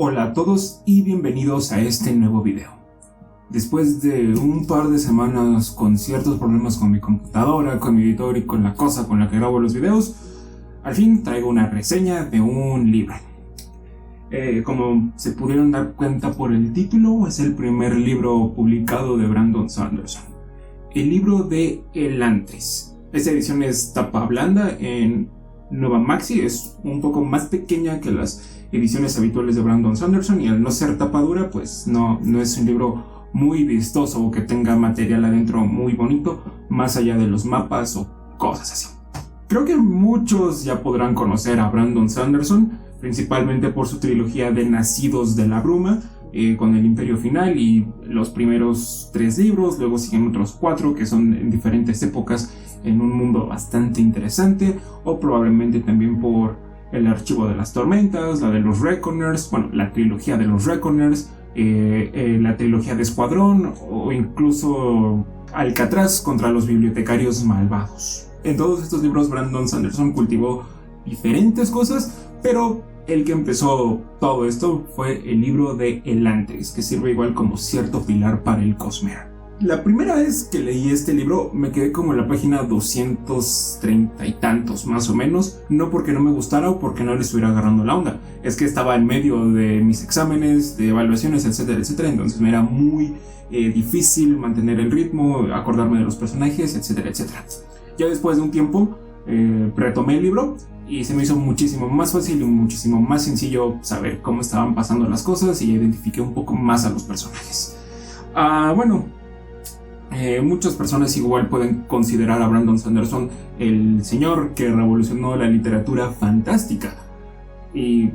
Hola a todos y bienvenidos a este nuevo video. Después de un par de semanas con ciertos problemas con mi computadora, con mi editor y con la cosa con la que grabo los videos, al fin traigo una reseña de un libro. Como se pudieron dar cuenta por el título, es el primer libro publicado de Brandon Sanderson. El libro de Elantris. Esta edición es tapa blanda en Nova Maxi, es un poco más pequeña que las ediciones habituales de Brandon Sanderson y al no ser tapa dura, pues no es un libro muy vistoso o que tenga material adentro muy bonito, más allá de los mapas o cosas así. Creo que muchos ya podrán conocer a Brandon Sanderson, principalmente por su trilogía de Nacidos de la Bruma, con el Imperio Final y los primeros 3 libros, luego siguen otros 4 que son en diferentes épocas en un mundo bastante interesante, o probablemente también por el Archivo de las Tormentas, la de los Reckoners, bueno, la trilogía de los Reckoners, la trilogía de Escuadrón o incluso Alcatraz contra los bibliotecarios malvados. En todos estos libros Brandon Sanderson cultivó diferentes cosas, pero el que empezó todo esto fue el libro de Elantris, que sirve igual como cierto pilar para el Cosmere. La primera vez que leí este libro me quedé como en la página 230 y tantos más o menos, no porque no me gustara o porque no le estuviera agarrando la onda, es que estaba en medio de mis exámenes, de evaluaciones, etcétera, etcétera, entonces me era muy difícil mantener el ritmo, acordarme de los personajes, etcétera, etcétera. Ya después de un tiempo retomé el libro y se me hizo muchísimo más fácil y muchísimo más sencillo saber cómo estaban pasando las cosas y identifiqué un poco más a los personajes. Muchas personas igual pueden considerar a Brandon Sanderson el señor que revolucionó la literatura fantástica. Y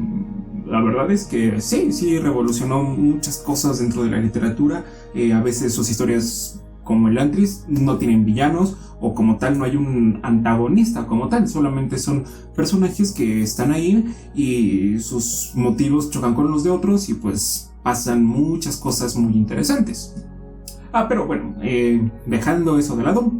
la verdad es que sí revolucionó muchas cosas dentro de la literatura. A veces sus historias como Elantris no tienen villanos o como tal no hay un antagonista como tal, solamente son personajes que están ahí y sus motivos chocan con los de otros y pues pasan muchas cosas muy interesantes. Pero bueno, dejando eso de lado,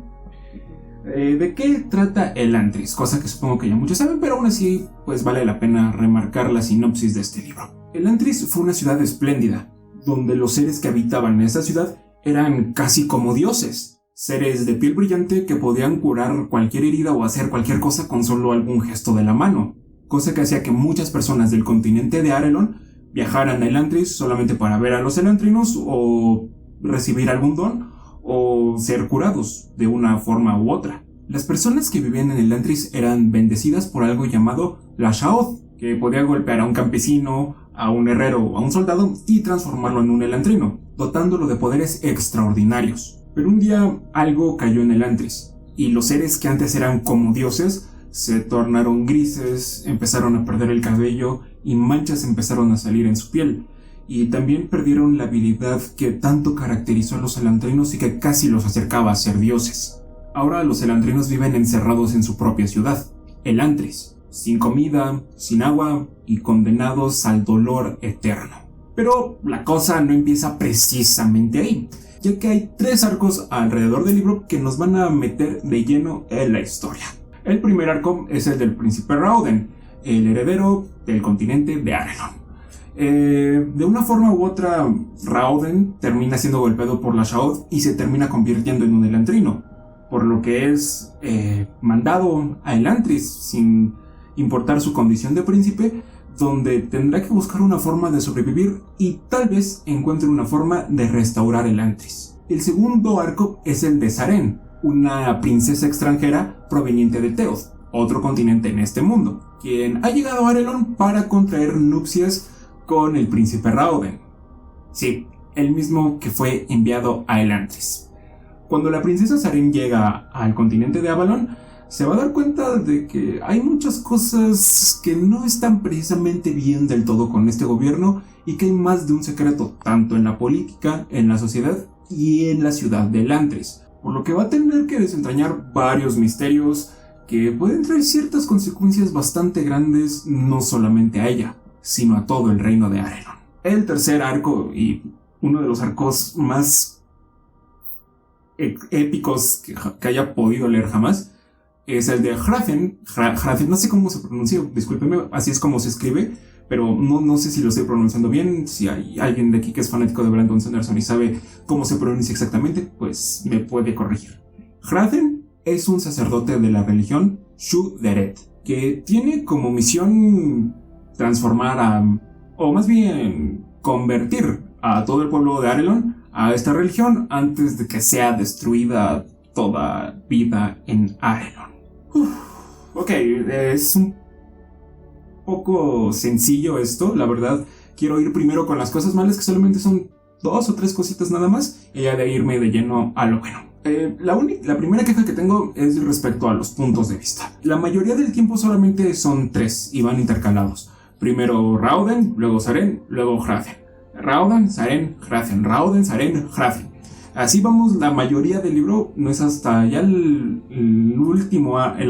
¿de qué trata Elantris? Cosa que supongo que ya muchos saben, pero aún así pues vale la pena remarcar la sinopsis de este libro. Elantris fue una ciudad espléndida, donde los seres que habitaban en esa ciudad eran casi como dioses, seres de piel brillante que podían curar cualquier herida o hacer cualquier cosa con solo algún gesto de la mano, cosa que hacía que muchas personas del continente de Arelon viajaran a Elantris solamente para ver a los elantrinos o recibir algún don o ser curados de una forma u otra. Las personas que vivían en Elantris eran bendecidas por algo llamado la Sha'oth, que podía golpear a un campesino, a un herrero o a un soldado y transformarlo en un elantrino, dotándolo de poderes extraordinarios. Pero un día algo cayó en Elantris y los seres que antes eran como dioses se tornaron grises, empezaron a perder el cabello y manchas empezaron a salir en su piel. Y también perdieron la habilidad que tanto caracterizó a los elantrinos y que casi los acercaba a ser dioses. Ahora los elantrinos viven encerrados en su propia ciudad, Elantris, sin comida, sin agua y condenados al dolor eterno. Pero la cosa no empieza precisamente ahí, ya que hay 3 arcos alrededor del libro que nos van a meter de lleno en la historia. El primer arco es el del príncipe Raoden, el heredero del continente de Arelon. De una forma u otra, Raoden termina siendo golpeado por la Sha'oth y se termina convirtiendo en un elantrino, por lo que es mandado a Elantris sin importar su condición de príncipe, donde tendrá que buscar una forma de sobrevivir y tal vez encuentre una forma de restaurar Elantris. El segundo arco es el de Sarene, una princesa extranjera proveniente de Teoth, otro continente en este mundo, quien ha llegado a Arelon para contraer nupcias con el príncipe Raoden. Sí, el mismo que fue enviado a Elantris. Cuando la princesa Sarene llega al continente de Avalon, se va a dar cuenta de que hay muchas cosas que no están precisamente bien del todo con este gobierno y que hay más de un secreto tanto en la política, en la sociedad y en la ciudad de Elantris, por lo que va a tener que desentrañar varios misterios que pueden traer ciertas consecuencias bastante grandes no solamente a ella, sino a todo el reino de Arelon. El tercer arco, y uno de los arcos más épicos que haya podido leer jamás, es el de Hrathen, no sé cómo se pronuncia, discúlpeme, así es como se escribe, pero no sé si lo estoy pronunciando bien. Si hay alguien de aquí que es fanático de Brandon Sanderson y sabe cómo se pronuncia exactamente, pues me puede corregir. Hrathen es un sacerdote de la religión Shu-Deret, que tiene como misión transformar o más bien convertir a todo el pueblo de Arelon a esta religión antes de que sea destruida toda vida en Arelon. Ok, es un poco sencillo esto, la verdad. Quiero ir primero con las cosas malas, que solamente son 2 o 3 cositas nada más, y ya de irme de lleno a lo bueno. La primera queja que tengo es respecto a los puntos de vista. La mayoría del tiempo solamente son 3 y van intercalados. Primero Raoden, luego Sarene, luego Hrathen. Raoden, Sarene, Hrathen. Raoden, Sarene, Hrathen. Así vamos la mayoría del libro. No es hasta ya la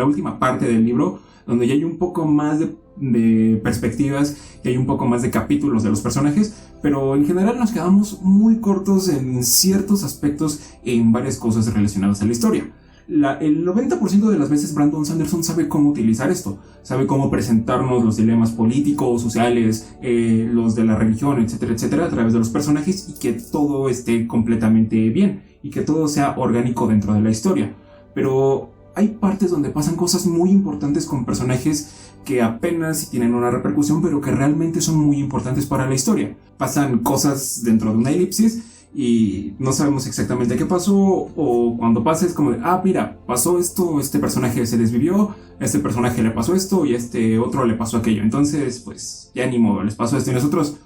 última parte del libro donde ya hay un poco más de perspectivas y hay un poco más de capítulos de los personajes, pero en general nos quedamos muy cortos en ciertos aspectos en varias cosas relacionadas a la historia. El 90% de las veces Brandon Sanderson sabe cómo utilizar esto, sabe cómo presentarnos los dilemas políticos, sociales, los de la religión, etcétera, etcétera, a través de los personajes, y que todo esté completamente bien y que todo sea orgánico dentro de la historia. Pero hay partes donde pasan cosas muy importantes con personajes que apenas si tienen una repercusión, pero que realmente son muy importantes para la historia. Pasan cosas dentro de una elipsis y no sabemos exactamente qué pasó, o cuando pasa es como de, mira, pasó esto, este personaje se desvivió, a este personaje le pasó esto y a este otro le pasó aquello. Entonces, pues, ya ni modo, les pasó esto y nosotros,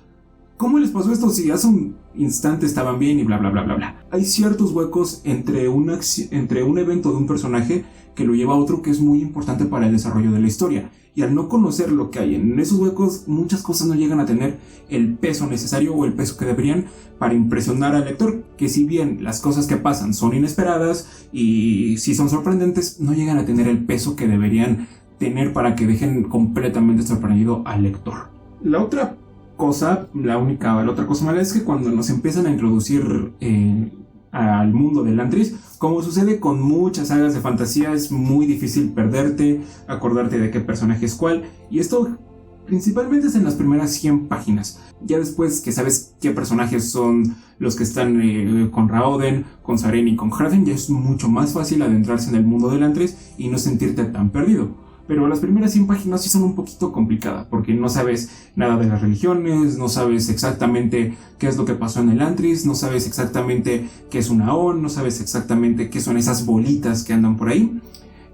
¿cómo les pasó esto si hace un instante estaban bien y bla bla bla bla bla? Hay ciertos huecos entre un evento de un personaje que lo lleva a otro que es muy importante para el desarrollo de la historia. Y al no conocer lo que hay en esos huecos, muchas cosas no llegan a tener el peso necesario o el peso que deberían para impresionar al lector, que si bien las cosas que pasan son inesperadas y si son sorprendentes, no llegan a tener el peso que deberían tener para que dejen completamente sorprendido al lector. La otra cosa mala es que cuando nos empiezan a introducir al mundo de Elantris, como sucede con muchas sagas de fantasía, es muy difícil perderte, acordarte de qué personaje es cuál, y esto principalmente es en las primeras 100 páginas. Ya después que sabes qué personajes son los que están con Raoden, con Sarene y con Hrathen, ya es mucho más fácil adentrarse en el mundo de Elantris y no sentirte tan perdido. Pero las primeras 100 páginas sí son un poquito complicadas, porque no sabes nada de las religiones, no sabes exactamente qué es lo que pasó en Elantris, no sabes exactamente qué es un Aon, no sabes exactamente qué son esas bolitas que andan por ahí,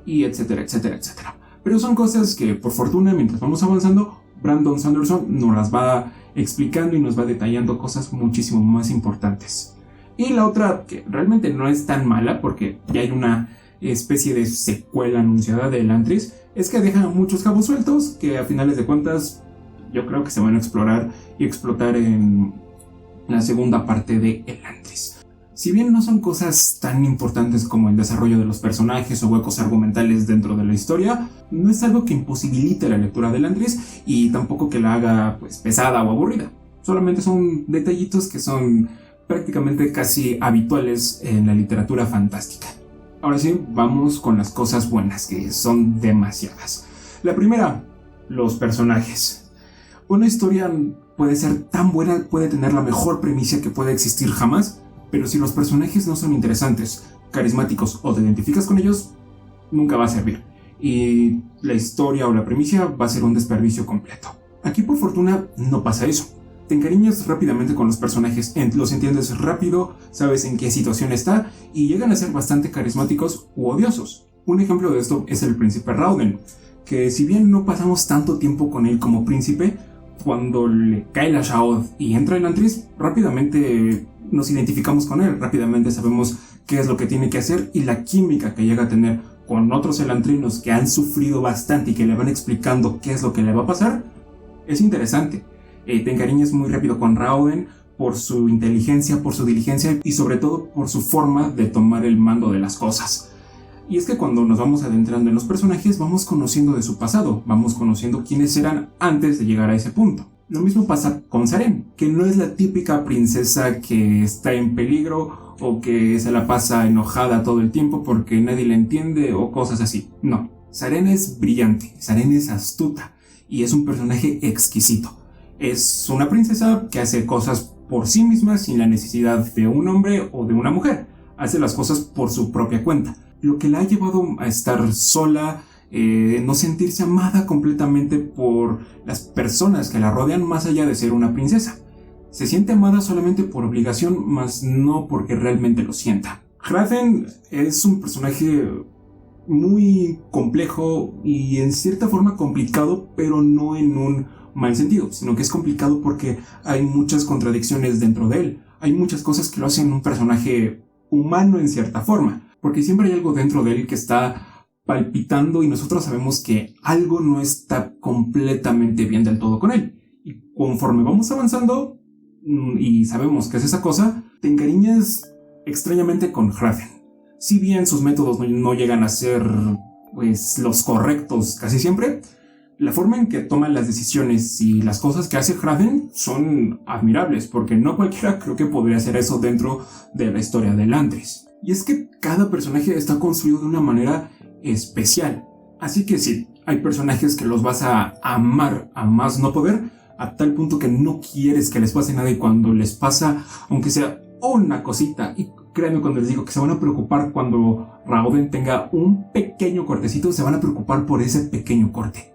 y etcétera, etcétera, etcétera. Pero son cosas que, por fortuna, mientras vamos avanzando, Brandon Sanderson nos las va explicando y nos va detallando cosas muchísimo más importantes. Y la otra, que realmente no es tan mala, porque ya hay una especie de secuela anunciada de Elantris, es que deja muchos cabos sueltos que a finales de cuentas yo creo que se van a explorar y explotar en la segunda parte de Elantris. Si bien no son cosas tan importantes como el desarrollo de los personajes o huecos argumentales dentro de la historia, no es algo que imposibilite la lectura de Elantris y tampoco que la haga pues pesada o aburrida. Solamente son detallitos que son prácticamente casi habituales en la literatura fantástica. Ahora sí, vamos con las cosas buenas, que son demasiadas. La primera, los personajes. Una historia puede ser tan buena, puede tener la mejor premisa que puede existir jamás, pero si los personajes no son interesantes, carismáticos o te identificas con ellos, nunca va a servir. Y la historia o la premisa va a ser un desperdicio completo. Aquí por fortuna no pasa eso. Te encariñas rápidamente con los personajes, los entiendes rápido, sabes en qué situación está y llegan a ser bastante carismáticos u odiosos. Un ejemplo de esto es el príncipe Raoden, que si bien no pasamos tanto tiempo con él como príncipe, cuando le cae la Sha'od y entra en Elantris, rápidamente nos identificamos con él, rápidamente sabemos qué es lo que tiene que hacer y la química que llega a tener con otros elantrinos que han sufrido bastante y que le van explicando qué es lo que le va a pasar, es interesante. Te encariñas muy rápido con Raoden por su inteligencia, por su diligencia y sobre todo por su forma de tomar el mando de las cosas. Y es que cuando nos vamos adentrando en los personajes vamos conociendo de su pasado, vamos conociendo quiénes eran antes de llegar a ese punto. Lo mismo pasa con Sarene, que no es la típica princesa que está en peligro o que se la pasa enojada todo el tiempo porque nadie la entiende o cosas así. No, Sarene es brillante, Sarene es astuta y es un personaje exquisito. Es una princesa que hace cosas por sí misma sin la necesidad de un hombre o de una mujer. Hace las cosas por su propia cuenta, lo que la ha llevado a estar sola, no sentirse amada completamente por las personas que la rodean más allá de ser una princesa. Se siente amada solamente por obligación, más no porque realmente lo sienta. Hrathen es un personaje muy complejo y en cierta forma complicado, pero no en un mal sentido, sino que es complicado porque hay muchas contradicciones dentro de él. Hay muchas cosas que lo hacen un personaje humano en cierta forma, porque siempre hay algo dentro de él que está palpitando y nosotros sabemos que algo no está completamente bien del todo con él. Y conforme vamos avanzando y sabemos que es esa cosa, te encariñas extrañamente con Hrathen. Si bien sus métodos no llegan a ser pues los correctos casi siempre, la forma en que toma las decisiones y las cosas que hace Hrathen son admirables, porque no cualquiera creo que podría hacer eso dentro de la historia de Elantris. Y es que cada personaje está construido de una manera especial. Así que sí, hay personajes que los vas a amar a más no poder, a tal punto que no quieres que les pase nada, y cuando les pasa, aunque sea una cosita, y créanme cuando les digo que se van a preocupar cuando Raoden tenga un pequeño cortecito, se van a preocupar por ese pequeño corte.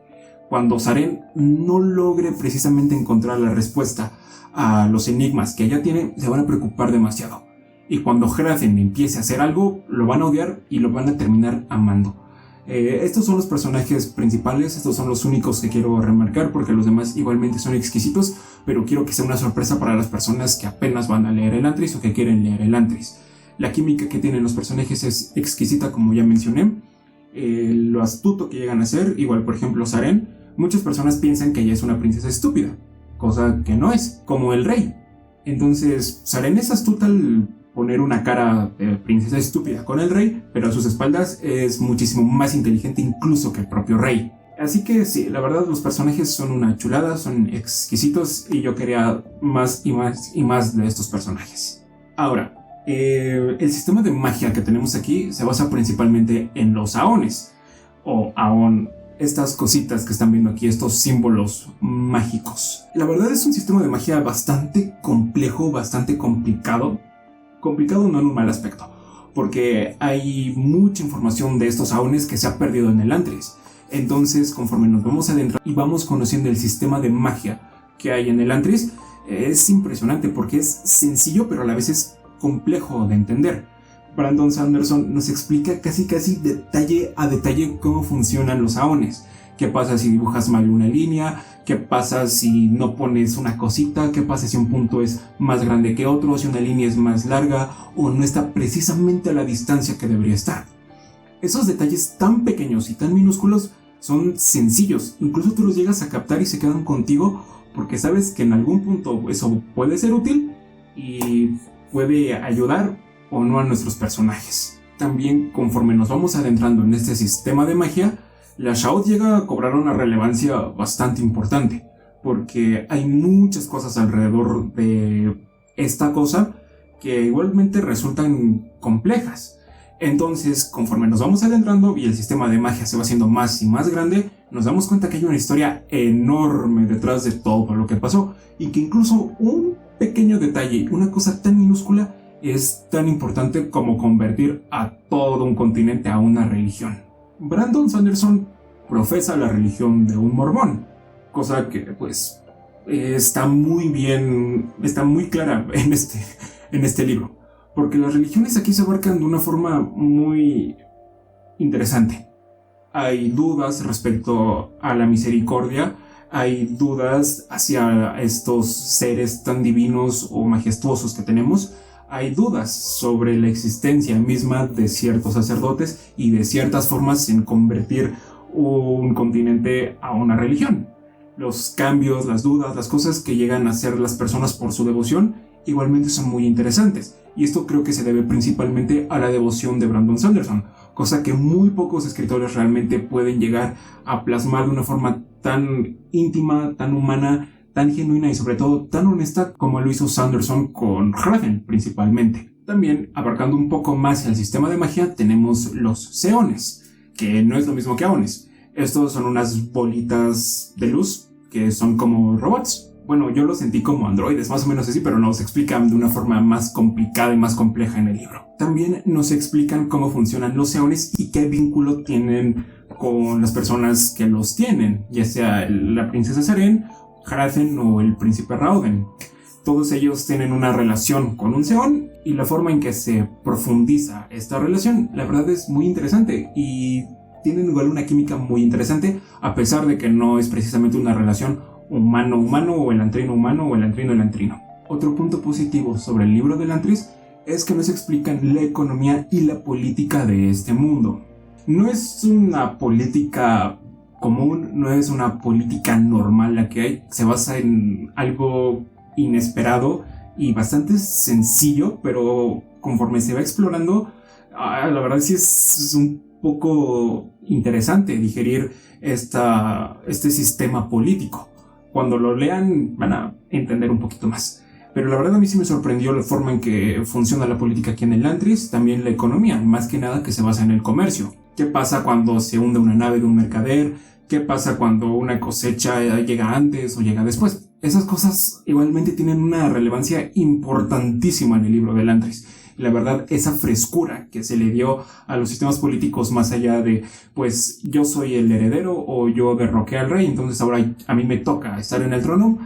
Cuando Zaren no logre precisamente encontrar la respuesta a los enigmas que ella tiene, se van a preocupar demasiado. Y cuando Hrathen empiece a hacer algo, lo van a odiar y lo van a terminar amando. Estos son los personajes principales, estos son los únicos que quiero remarcar, porque los demás igualmente son exquisitos, pero quiero que sea una sorpresa para las personas que apenas van a leer Elantris o que quieren leer Elantris. La química que tienen los personajes es exquisita, como ya mencioné. Lo astuto que llegan a ser, igual por ejemplo Zaren, muchas personas piensan que ella es una princesa estúpida, cosa que no es, como el rey. Entonces Zaren es astuta al poner una cara de princesa estúpida con el rey, pero a sus espaldas es muchísimo más inteligente incluso que el propio rey. Así que sí, la verdad los personajes son una chulada, son exquisitos y yo quería más y más y más de estos personajes. Ahora, el sistema de magia que tenemos aquí se basa principalmente en los Aones, o Aon, estas cositas que están viendo aquí, estos símbolos mágicos. La verdad es un sistema de magia bastante complejo, bastante complicado. Complicado no en un mal aspecto, porque hay mucha información de estos Aones que se ha perdido en Elantris. Entonces, conforme nos vamos adentro y vamos conociendo el sistema de magia que hay en Elantris, es impresionante porque es sencillo, pero a la vez es complejo de entender. Brandon Sanderson nos explica casi detalle a detalle cómo funcionan los Aones. ¿Qué pasa si dibujas mal una línea? ¿Qué pasa si no pones una cosita? ¿Qué pasa si un punto es más grande que otro? Si una línea es más larga o no está precisamente a la distancia que debería estar. Esos detalles tan pequeños y tan minúsculos son sencillos. Incluso tú los llegas a captar y se quedan contigo porque sabes que en algún punto eso puede ser útil y puede ayudar o no a nuestros personajes. También, conforme nos vamos adentrando en este sistema de magia, la Sha'ut llega a cobrar una relevancia bastante importante, porque hay muchas cosas alrededor de esta cosa que igualmente resultan complejas. Entonces, conforme nos vamos adentrando y el sistema de magia se va haciendo más y más grande, nos damos cuenta que hay una historia enorme detrás de todo lo que pasó, y que incluso un pequeño detalle, una cosa tan minúscula, es tan importante como convertir a todo un continente a una religión. Brandon Sanderson profesa la religión de un mormón, cosa que pues está muy bien, está muy clara en este libro, porque las religiones aquí se abarcan de una forma muy interesante. Hay dudas respecto a la misericordia, hay dudas hacia estos seres tan divinos o majestuosos que tenemos. Hay dudas sobre la existencia misma de ciertos sacerdotes y de ciertas formas en convertir un continente a una religión. Los cambios, las dudas, las cosas que llegan a hacer las personas por su devoción igualmente son muy interesantes. Y esto creo que se debe principalmente a la devoción de Brandon Sanderson, cosa que muy pocos escritores realmente pueden llegar a plasmar de una forma tan íntima, tan humana, tan genuina y sobre todo tan honesta como lo hizo Sanderson con Hrathen principalmente. También, abarcando un poco más el sistema de magia, tenemos los Seones, que no es lo mismo que Aones. Estos son unas bolitas de luz que son como robots. Bueno, yo lo sentí como androides, más o menos así, pero nos explican de una forma más complicada y más compleja en el libro. También nos explican cómo funcionan los eones y qué vínculo tienen con las personas que los tienen, ya sea la princesa Sarene, Hrathen o el príncipe Raoden. Todos ellos tienen una relación con un Seon y la forma en que se profundiza esta relación, la verdad es muy interesante y tienen igual una química muy interesante, a pesar de que no es precisamente una relación humano-humano o elantrino humano o elantrino-elantrino. Otro punto positivo sobre el libro de Elantris es que nos explican la economía y la política de este mundo. No es una política común, no es una política normal la que hay, se basa en algo inesperado y bastante sencillo, pero conforme se va explorando, la verdad sí es un poco interesante digerir este sistema político. Cuando lo lean van a entender un poquito más. Pero la verdad a mí sí me sorprendió la forma en que funciona la política aquí en Elantris, también la economía, más que nada que se basa en el comercio. ¿Qué pasa cuando se hunde una nave de un mercader? ¿Qué pasa cuando una cosecha llega antes o llega después? Esas cosas igualmente tienen una relevancia importantísima en el libro de Elantris. La verdad, esa frescura que se le dio a los sistemas políticos más allá de, pues, yo soy el heredero o yo derroqué al rey, entonces ahora a mí me toca estar en el trono.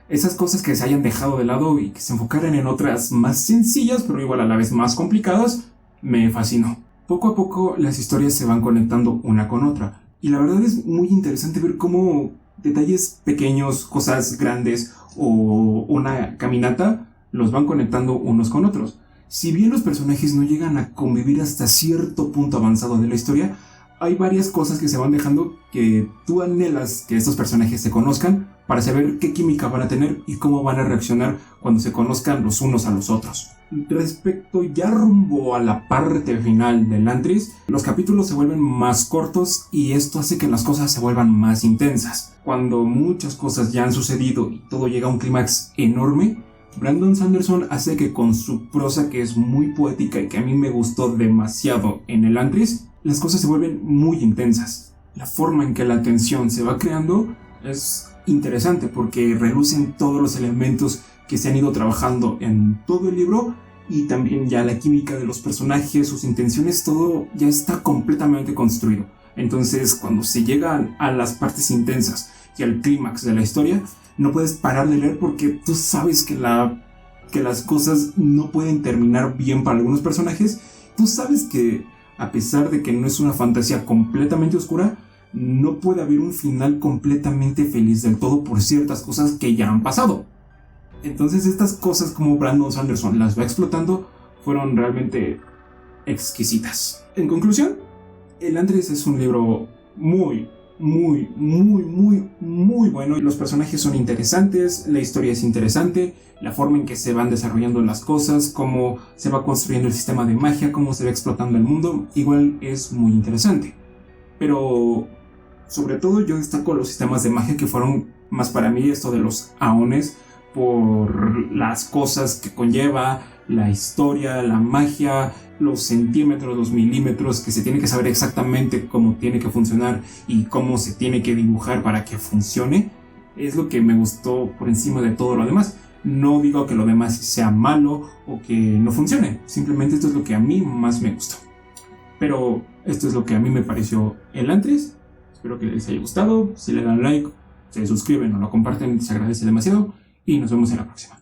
Esas cosas que se hayan dejado de lado y que se enfocaran en otras más sencillas, pero igual a la vez más complicadas, me fascinó. Poco a poco las historias se van conectando una con otra. Y la verdad es muy interesante ver cómo detalles pequeños, cosas grandes o una caminata los van conectando unos con otros. Si bien los personajes no llegan a convivir hasta cierto punto avanzado de la historia, hay varias cosas que se van dejando que tú anhelas que estos personajes se conozcan para saber qué química van a tener y cómo van a reaccionar cuando se conozcan los unos a los otros. Respecto ya rumbo a la parte final de Elantris, los capítulos se vuelven más cortos y esto hace que las cosas se vuelvan más intensas. Cuando muchas cosas ya han sucedido y todo llega a un clímax enorme, Brandon Sanderson hace que con su prosa, que es muy poética y que a mí me gustó demasiado en Elantris, las cosas se vuelven muy intensas. La forma en que la tensión se va creando es interesante porque relucen todos los elementos que se han ido trabajando en todo el libro y también ya la química de los personajes, sus intenciones, todo ya está completamente construido. Entonces, cuando se llegan a las partes intensas y al clímax de la historia, no puedes parar de leer porque tú sabes que las cosas no pueden terminar bien para algunos personajes. Tú sabes que, a pesar de que no es una fantasía completamente oscura, no puede haber un final completamente feliz del todo por ciertas cosas que ya han pasado. Entonces estas cosas, como Brandon Sanderson las va explotando, fueron realmente exquisitas. En conclusión, Elantris es un libro muy bueno. Los personajes son interesantes, la historia es interesante, la forma en que se van desarrollando las cosas, cómo se va construyendo el sistema de magia, cómo se va explotando el mundo, igual es muy interesante. Pero sobre todo yo destaco los sistemas de magia que fueron más para mí esto de los Aones, por las cosas que conlleva, la historia, la magia, los centímetros, los milímetros, que se tiene que saber exactamente cómo tiene que funcionar y cómo se tiene que dibujar para que funcione. Es lo que me gustó por encima de todo lo demás. No digo que lo demás sea malo o que no funcione, simplemente esto es lo que a mí más me gustó. Pero esto es lo que a mí me pareció Elantris. Espero que les haya gustado. Si le dan like, se suscriben o lo comparten, se agradece demasiado. Y nos vemos en la próxima.